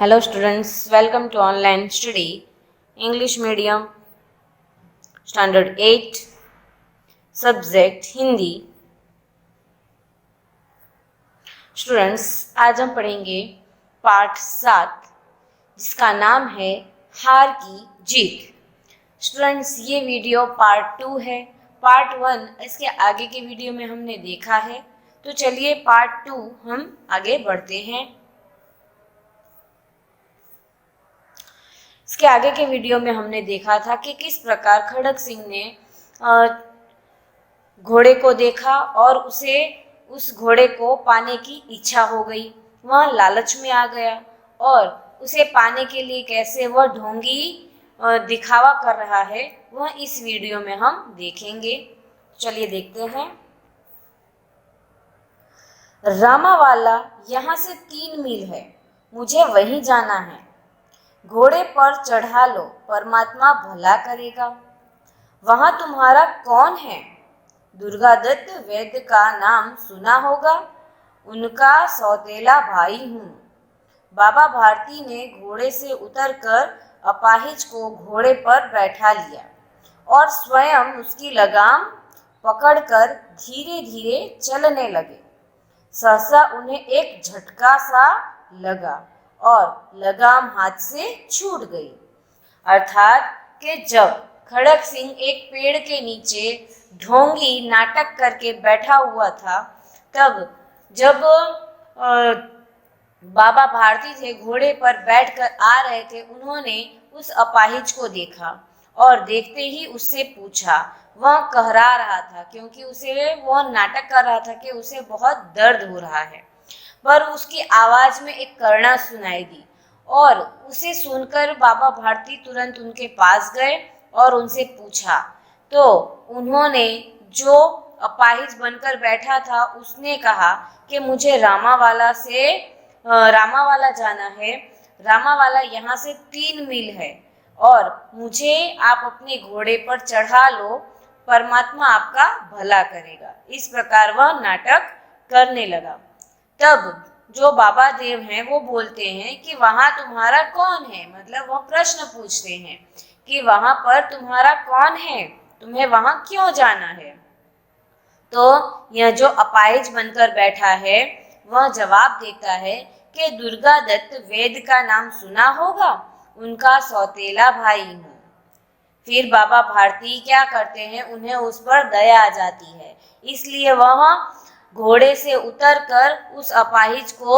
Hello students, welcome to online study, English medium, standard 8, subject Hindi. Students आज हम पढ़ेंगे पाठ 7 जिसका नाम है हार की जीत। स्टूडेंट्स ये वीडियो पार्ट 2 है। पार्ट 1 इसके आगे के वीडियो में हमने देखा है, तो चलिए पार्ट 2 हम आगे बढ़ते हैं। इसके आगे के वीडियो में हमने देखा था कि किस प्रकार खड़क सिंह ने घोड़े को देखा और उसे उस घोड़े को पाने की इच्छा हो गई। वह लालच में आ गया और उसे पाने के लिए कैसे वह ढोंगी दिखावा कर रहा है वह इस वीडियो में हम देखेंगे। चलिए देखते हैं। रामावाला यहाँ से 3 मील है, मुझे वहीं जाना है। घोड़े पर चढ़ा लो, परमात्मा भला करेगा। वहां तुम्हारा कौन है? दुर्गादत्त वैद्य का नाम सुना होगा, उनका सौतेला भाई हूँ। बाबा भारती ने घोड़े से उतरकर अपाहिज को घोड़े पर बैठा लिया और स्वयं उसकी लगाम पकड़कर धीरे धीरे चलने लगे। सहसा उन्हें एक झटका सा लगा और लगाम हाथ से छूट गई। अर्थात कि जब खड़क सिंह एक पेड़ के नीचे ढोंगी नाटक करके बैठा हुआ था, तब जब बाबा भारती थे घोड़े पर बैठकर आ रहे थे, उन्होंने उस अपाहिज को देखा और देखते ही उससे पूछा। वह कहरा रहा था क्योंकि उसे वह नाटक कर रहा था कि उसे बहुत दर्द हो रहा है, पर उसकी आवाज में एक करुणा सुनाई दी और उसे सुनकर बाबा भारती तुरंत उनके पास गए और उनसे पूछा। तो उन्होंने जो अपाहिज बनकर बैठा था उसने कहा कि मुझे रामावाला जाना है। रामावाला यहाँ से 3 मील है और मुझे आप अपने घोड़े पर चढ़ा लो, परमात्मा आपका भला करेगा। इस प्रकार वह नाटक करने लगा। तब जो बाबा देव हैं वो बोलते हैं कि वहां तुम्हारा कौन है, मतलब वह प्रश्न पूछते हैं कि वहां पर तुम्हारा कौन है, तुम्हें वहां क्यों जाना है। तो यह जो अपाहिज बनकर बैठा है वह जवाब देता है कि दुर्गादत्त वैद्य का नाम सुना होगा, उनका सौतेला भाई हूँ। फिर बाबा भारती क्या करते हैं, उन्हें उस पर दया आ जाती है, इसलिए वह घोड़े से उतरकर उस अपाहिज को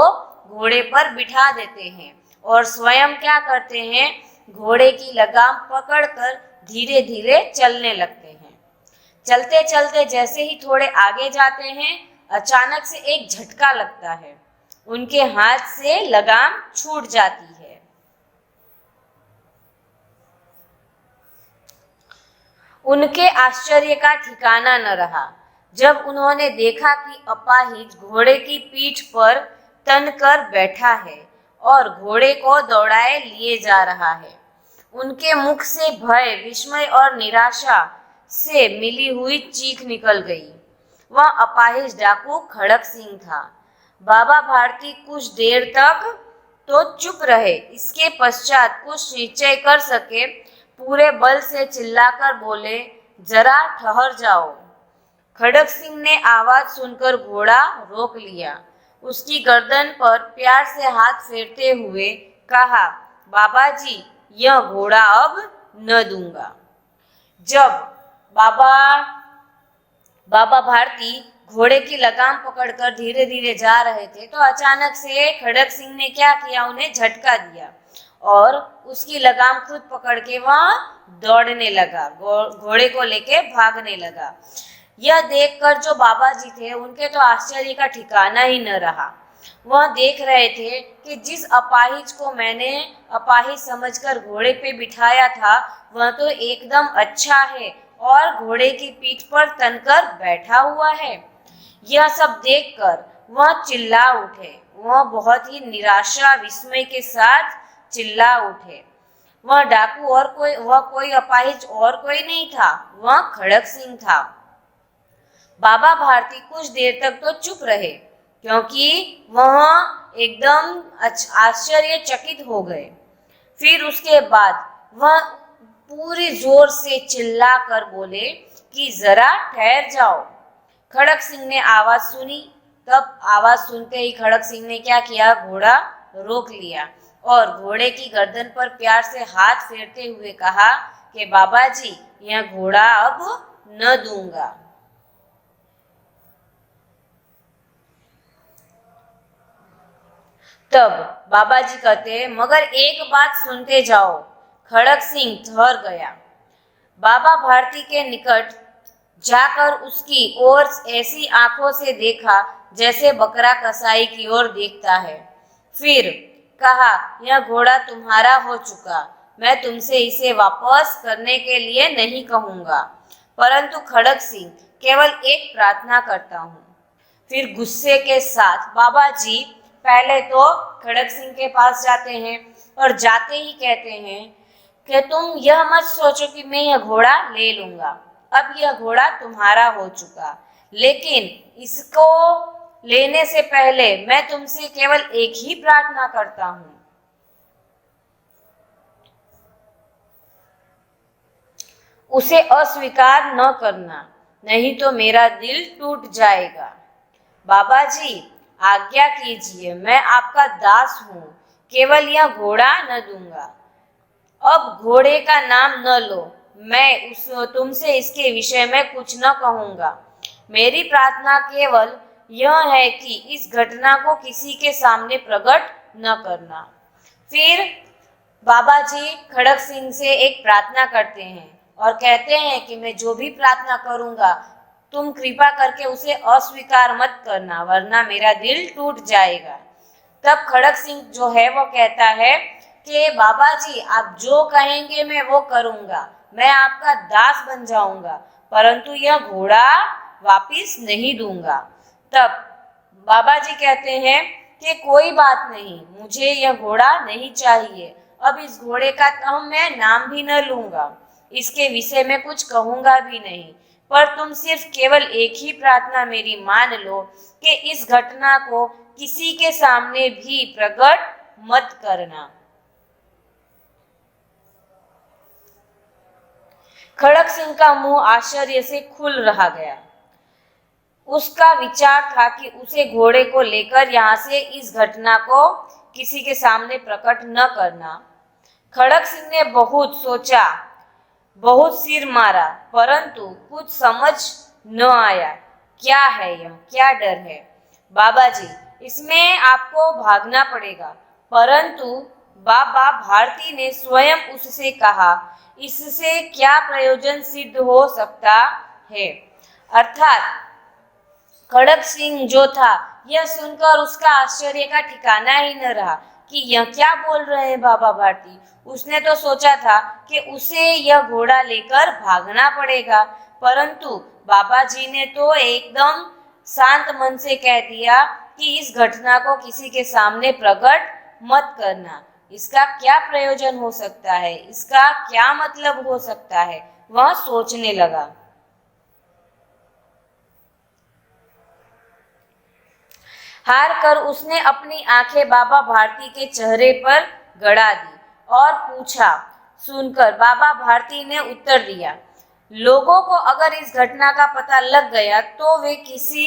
घोड़े पर बिठा देते हैं और स्वयं क्या करते हैं, घोड़े की लगाम पकड़कर धीरे धीरे चलने लगते हैं। चलते चलते जैसे ही थोड़े आगे जाते हैं, अचानक से एक झटका लगता है, उनके हाथ से लगाम छूट जाती है। उनके आश्चर्य का ठिकाना न रहा जब उन्होंने देखा कि अपाहिज घोड़े की पीठ पर तनकर बैठा है और घोड़े को दौड़ाए लिए जा रहा है। उनके मुख से भय, विस्मय और निराशा से मिली हुई चीख निकल गई। वह अपाहिज डाकू खड़क सिंह था। बाबा भारती कुछ देर तक तो चुप रहे, इसके पश्चात कुछ निश्चय कर सके पूरे बल से चिल्लाकर बोले, जरा ठहर जाओ। खड़क सिंह ने आवाज सुनकर घोड़ा रोक लिया। उसकी गर्दन पर प्यार से हाथ फेरते हुए कहा, बाबा जी, यह घोड़ा अब न दूंगा। जब बाबा भारती घोड़े की लगाम पकड़कर धीरे धीरे जा रहे थे, तो अचानक से खड़क सिंह ने क्या किया, उन्हें झटका दिया और उसकी लगाम खुद पकड़ के वह दौड़ने लगा, घोड़े को लेके भागने लगा। यह देखकर जो बाबा जी थे उनके तो आश्चर्य का ठिकाना ही न रहा। वह देख रहे थे कि जिस अपाहिज को मैंने अपाहिज समझकर घोड़े पे बिठाया था वह तो एकदम अच्छा है और घोड़े की पीठ पर तनकर बैठा हुआ है। यह सब देखकर वह चिल्ला उठे। वह बहुत ही निराशा विस्मय के साथ चिल्ला उठे। वह डाकू और कोई अपाहिज और कोई नहीं था, वह खड़क सिंह था। बाबा भारती कुछ देर तक तो चुप रहे क्योंकि वह एकदम आश्चर्यचकित हो गए। फिर उसके बाद वह पूरी जोर से चिल्ला कर बोले कि जरा ठहर जाओ। खड़क सिंह ने आवाज सुनी। तब आवाज सुनते ही खड़क सिंह ने क्या किया, घोड़ा रोक लिया और घोड़े की गर्दन पर प्यार से हाथ फेरते हुए कहा कि बाबा जी, यह घोड़ा अब न दूंगा। तब बाबा जी कहते, मगर एक बात सुनते जाओ। खड़क सिंह ठहर गया। बाबा भारती के निकट जाकर उसकी ओर ऐसी आंखों से देखा जैसे बकरा कसाई की ओर देखता है। फिर कहा, यह घोड़ा तुम्हारा हो चुका। मैं तुमसे इसे वापस करने के लिए नहीं कहूंगा, परंतु खड़क सिंह केवल एक प्रार्थना करता हूँ। फिर गुस्से के साथ बाबा जी पहले तो खड़क सिंह के पास जाते हैं और जाते ही कहते हैं कि तुम यह मत सोचो कि मैं यह घोड़ा ले लूंगा। अब यह घोड़ा तुम्हारा हो चुका, लेकिन इसको लेने से पहले मैं तुमसे केवल एक ही प्रार्थना करता हूँ। उसे अस्वीकार न करना, नहीं तो मेरा दिल टूट जाएगा। बाबा जी, आज्ञा कीजिए, मैं आपका दास हूँ, केवल यह घोड़ा न दूंगा। अब घोड़े का नाम न लो, मैं तुमसे इसके विषय में कुछ न कहूँगा। मेरी प्रार्थना केवल यह है कि इस घटना को किसी के सामने प्रकट न करना। फिर बाबा जी खड़क सिंह से एक प्रार्थना करते हैं और कहते हैं कि मैं जो भी प्रार्थना करूँगा तुम कृपा करके उसे अस्वीकार मत करना, वरना मेरा दिल टूट जाएगा। तब खड़क सिंह जो है वो कहता है कि बाबा जी, आप जो कहेंगे मैं वो करूंगा, मैं आपका दास बन जाऊंगा, परंतु यह घोड़ा वापिस नहीं दूंगा। तब बाबा जी कहते हैं कि कोई बात नहीं, मुझे यह घोड़ा नहीं चाहिए। अब इस घोड़े का तो मैं नाम भी न लूंगा, इसके विषय में कुछ कहूंगा भी नहीं, पर तुम सिर्फ केवल एक ही प्रार्थना मेरी मान लो कि इस घटना को किसी के सामने भी प्रकट मत करना। खड़क सिंह का मुंह आश्चर्य से खुल रहा गया। उसका विचार था कि उसे घोड़े को लेकर यहाँ से इस घटना को किसी के सामने प्रकट न करना। खड़क सिंह ने बहुत सोचा, बहुत सिर मारा, परंतु कुछ समझ न आया। क्या है यह, क्या डर है? बाबा जी, इसमें आपको भागना पड़ेगा। परंतु बाबा भारती ने स्वयं उससे कहा, इससे क्या प्रयोजन सिद्ध हो सकता है? अर्थात खड़क सिंह जो था, यह सुनकर उसका आश्चर्य का ठिकाना ही न रहा कि यह क्या बोल रहे हैं बाबा भारती। उसने तो सोचा था कि उसे यह घोड़ा लेकर भागना पड़ेगा, परंतु बाबा जी ने तो एकदम शांत मन से कह दिया कि इस घटना को किसी के सामने प्रकट मत करना। इसका क्या प्रयोजन हो सकता है, इसका क्या मतलब हो सकता है, वह सोचने लगा। हार कर उसने अपनी आंखें बाबा भारती के चेहरे पर गड़ा दी और पूछा। सुनकर बाबा भारती ने उत्तर दिया, लोगों को अगर इस घटना का पता लग गया तो वे किसी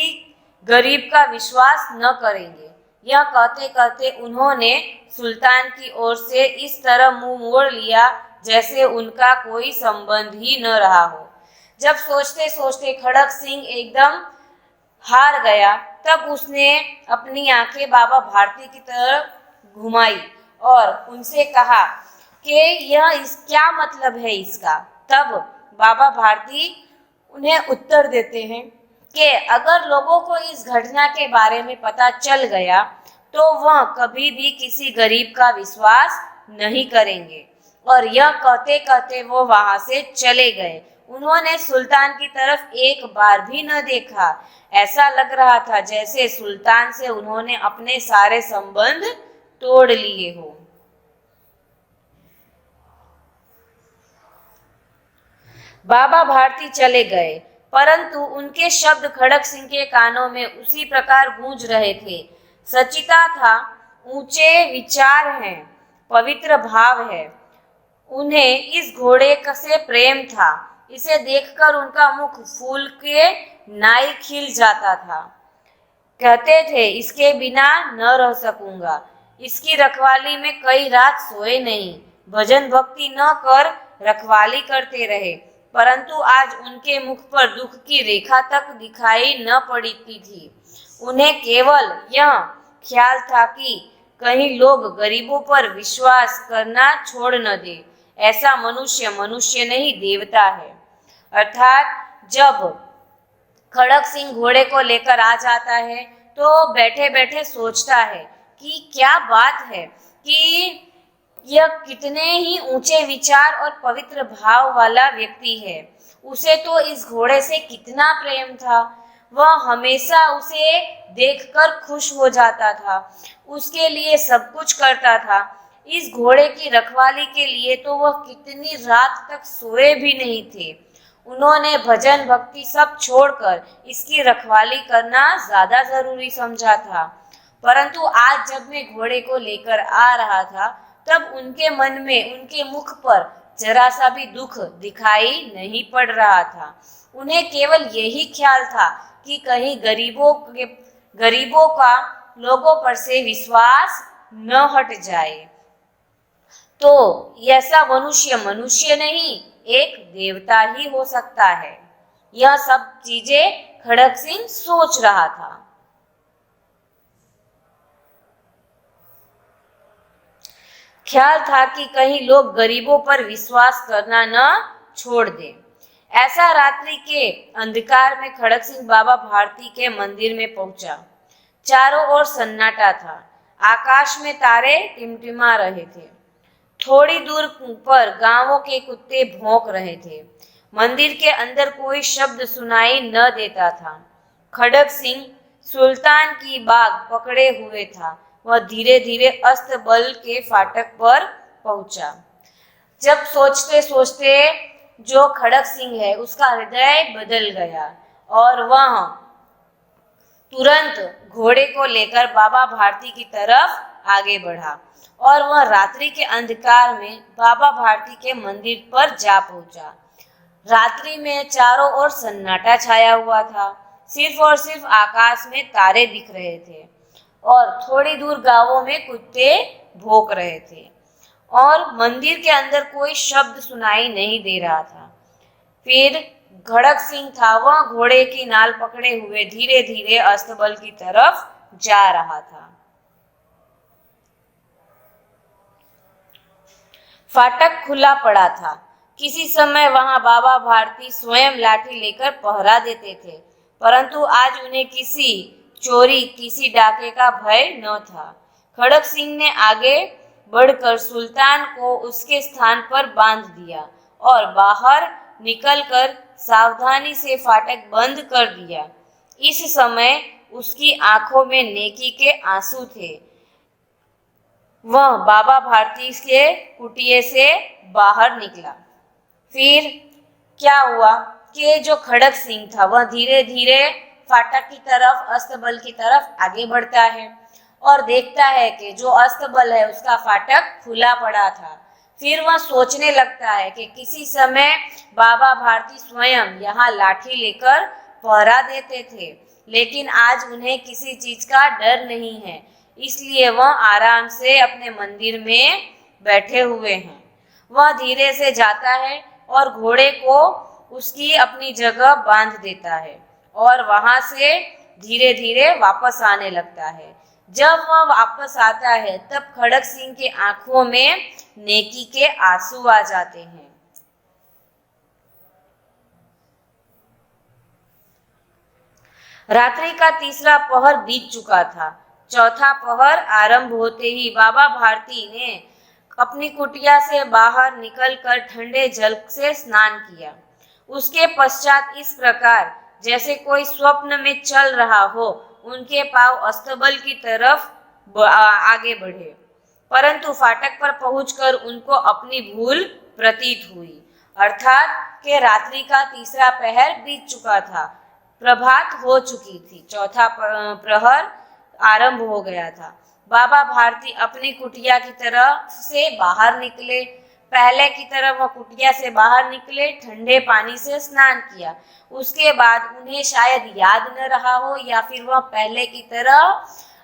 गरीब का विश्वास न करेंगे। यह कहते कहते उन्होंने सुल्तान की ओर से इस तरह मुंह मोड़ लिया जैसे उनका कोई संबंध ही न रहा हो। जब सोचते सोचते खड़क सिंह एकदम हार गया, तब उसने अपनी आंखें बाबा भारती की तरफ घुमाई और उनसे कहा कि यह क्या मतलब है इसका। तब बाबा भारती उन्हें उत्तर देते हैं कि अगर लोगों को इस घटना के बारे में पता चल गया तो वह कभी भी किसी गरीब का विश्वास नहीं करेंगे। और यह कहते कहते वो वहां से चले गए। उन्होंने सुल्तान की तरफ एक बार भी न देखा। ऐसा लग रहा था जैसे सुल्तान से उन्होंने अपने सारे संबंध तोड़ लिए हो। बाबा भारती चले गए, परंतु उनके शब्द खड़क सिंह के कानों में उसी प्रकार गूंज रहे थे। सचिता था ऊंचे विचार हैं, पवित्र भाव है। उन्हें इस घोड़े से प्रेम था। इसे देखकर उनका मुख फूल के नाई खिल जाता था। कहते थे, इसके बिना न रह सकूंगा। इसकी रखवाली में कई रात सोए नहीं, भजन भक्ति न कर रखवाली करते रहे, परंतु आज उनके मुख पर दुख की रेखा तक दिखाई न पड़ती थी। उन्हें केवल यह ख्याल था कि कहीं लोग गरीबों पर विश्वास करना छोड़ न दे। ऐसा मनुष्य मनुष्य नहीं, देवता है। अर्थात जब खड़क सिंह घोड़े को लेकर आ जाता है तो बैठे बैठे सोचता है कि क्या बात है कि यह कितने ही ऊंचे विचार और पवित्र भाव वाला व्यक्ति है। उसे तो इस घोड़े से कितना प्रेम था। वह हमेशा उसे देखकर खुश हो जाता था, उसके लिए सब कुछ करता था। इस घोड़े की रखवाली के लिए तो वह कितनी रात तक सोए भी नहीं थे। उन्होंने भजन भक्ति सब छोड़कर इसकी रखवाली करना ज्यादा जरूरी समझा था। परंतु आज जब मैं घोड़े को लेकर आ रहा था तब उनके मन में, उनके मुख पर जरा सा भी दुख दिखाई नहीं पड़ रहा था। उन्हें केवल यही ख्याल था कि कहीं गरीबों का लोगों पर से विश्वास न हट जाए। तो ऐसा मनुष्य मनुष्य नहीं, एक देवता ही हो सकता है। यह सब चीजें खड़क सिंह सोच रहा था। ख्याल था कि कहीं लोग गरीबों पर विश्वास करना न छोड़ दे। ऐसा रात्रि के अंधकार में खड़क सिंह बाबा भारती के मंदिर में पहुंचा। चारों ओर सन्नाटा था। आकाश में तारे टिमटिमा रहे थे। थोड़ी दूर पर गांवों के कुत्ते भौंक रहे थे। मंदिर के अंदर कोई शब्द सुनाई न देता था। खड़क सिंह सुल्तान की बाग पकड़े हुए था। वह धीरे धीरे अस्तबल के फाटक पर पहुंचा। जब सोचते सोचते जो खड़क सिंह है उसका हृदय बदल गया और वह तुरंत घोड़े को लेकर बाबा भारती की तरफ आगे बढ़ा और वह रात्रि के अंधकार में बाबा भारती के मंदिर पर जा पहुंचा। रात्रि में चारों ओर सन्नाटा छाया हुआ था। सिर्फ और सिर्फ आकाश में तारे दिख रहे थे और थोड़ी दूर गांवों में कुत्ते भौंक रहे थे और मंदिर के अंदर कोई शब्द सुनाई नहीं दे रहा था। फिर खड़क सिंह था, वह घोड़े की नाल पकड़े हुए धीरे धीरे अस्तबल की तरफ जा रहा था। फाटक खुला पड़ा था। किसी समय वहां बाबा भारती स्वयं लाठी लेकर पहरा देते थे, परंतु आज उन्हें किसी चोरी, किसी डाके का भय न था। खड़क सिंह ने आगे बढ़कर सुल्तान को उसके स्थान पर बांध दिया और बाहर निकलकर सावधानी से फाटक बंद कर दिया। इस समय उसकी आंखों में नेकी के आंसू थे। वह बाबा भारती के कुटिया से बाहर निकला। फिर क्या हुआ कि जो खड़क सिंह था वह धीरे धीरे फाटक की तरफ, अस्तबल की तरफ आगे बढ़ता है और देखता है कि जो अस्तबल है उसका फाटक खुला पड़ा था। फिर वह सोचने लगता है कि किसी समय बाबा भारती स्वयं यहाँ लाठी लेकर पहरा देते थे, लेकिन आज उन्हें किसी चीज का डर नहीं है, इसलिए वह आराम से अपने मंदिर में बैठे हुए हैं। वह धीरे से जाता है और घोड़े को उसकी अपनी जगह बांध देता है और वहां से धीरे धीरे वापस आने लगता है। जब वह वापस आता है तब खड़क सिंह की आंखों में नेकी के आंसू आ जाते हैं। रात्रि का तीसरा पहर बीत चुका था। चौथा पहर आरंभ होते ही बाबा भारती ने अपनी कुटिया से बाहर निकलकर ठंडे जल से स्नान किया। उसके पश्चात इस प्रकार जैसे कोई स्वप्न में चल रहा हो, उनके पांव अस्तबल की तरफ आगे बढ़े, परंतु फाटक पर पहुंचकर उनको अपनी भूल प्रतीत हुई। अर्थात के रात्रि का तीसरा पहर बीत चुका था, प्रभात हो चुकी थी, चौथा प्रहर आरंभ हो गया था। बाबा भारती अपनी कुटिया की तरफ से बाहर निकले। पहले की तरह वह कुटिया से बाहर निकले, ठंडे पानी से स्नान किया। उसके बाद उन्हें शायद याद न रहा हो या फिर वह पहले की तरह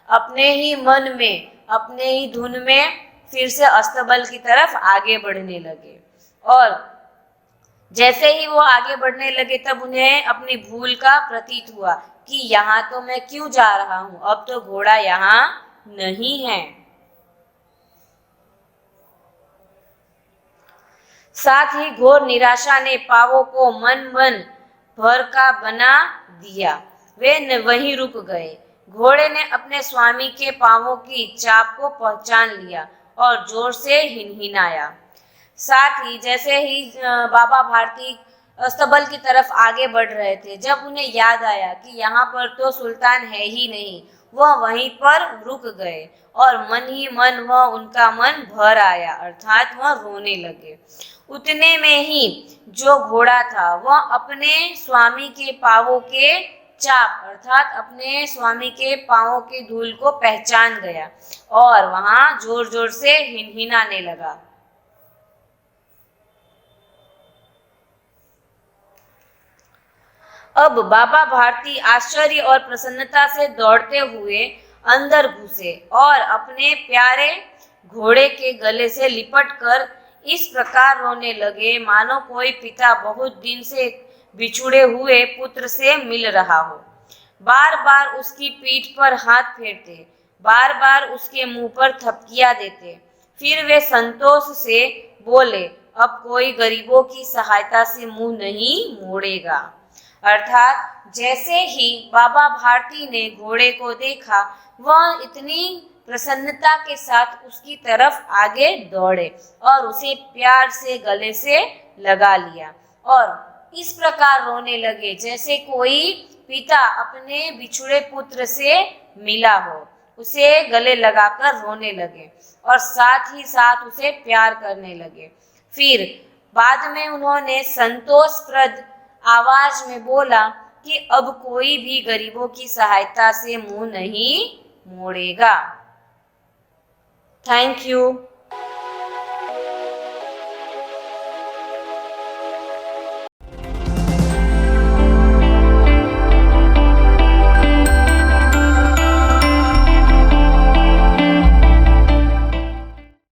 अपने ही मन में, अपने ही धुन में फिर से अस्तबल की तरफ आगे बढ़ने लगे। और जैसे ही वो आगे बढ़ने लगे तब उन्हें अपनी भूल का प्रतीत हुआ कि यहाँ तो मैं क्यों जा रहा हूँ, अब तो घोड़ा यहाँ नहीं है। साथ ही घोर निराशा ने पावों को मन भर का बना दिया। वे वहीं रुक गए। घोड़े ने अपने स्वामी के पांवों की चाप को पहचान लिया और जोर से हिनहिनाया। साथ ही जैसे ही बाबा भारती अस्तबल की तरफ आगे बढ़ रहे थे, जब उन्हें याद आया कि यहाँ पर तो सुल्तान है ही नहीं, वह वहीं पर रुक गए और मन ही मन वह उनका मन भर आया, अर्थात वह रोने लगे। उतने में ही जो घोड़ा था वह अपने स्वामी के पांवों के चाप अर्थात अपने स्वामी के पांवों की धूल को पहचान गया और वहां जोर जोर से हिनहिनाने लगा। अब बाबा भारती आश्चर्य और प्रसन्नता से दौड़ते हुए अंदर घुसे और अपने प्यारे घोड़े के गले से लिपटकर इस प्रकार रोने लगे मानो कोई पिता बहुत दिन से बिछुड़े हुए पुत्र से मिल रहा हो। बार बार उसकी पीठ पर हाथ फेरते, बार बार उसके मुंह पर थपकियां देते। फिर वे संतोष से बोले, अब कोई गरीबों की सहायता से मुंह नहीं मोड़ेगा। अर्थात जैसे ही बाबा भारती ने घोड़े को देखा, वह इतनी प्रसन्नता के साथ उसकी तरफ आगे दौड़े और उसे प्यार से गले से लगा लिया और इस प्रकार रोने लगे जैसे कोई पिता अपने बिछुड़े पुत्र से मिला हो। उसे गले लगाकर रोने लगे और साथ ही साथ उसे प्यार करने लगे। फिर बाद में उन्होंने संतोषप्रद आवाज में बोला कि अब कोई भी गरीबों की सहायता से मुंह नहीं मोड़ेगा। Thank you.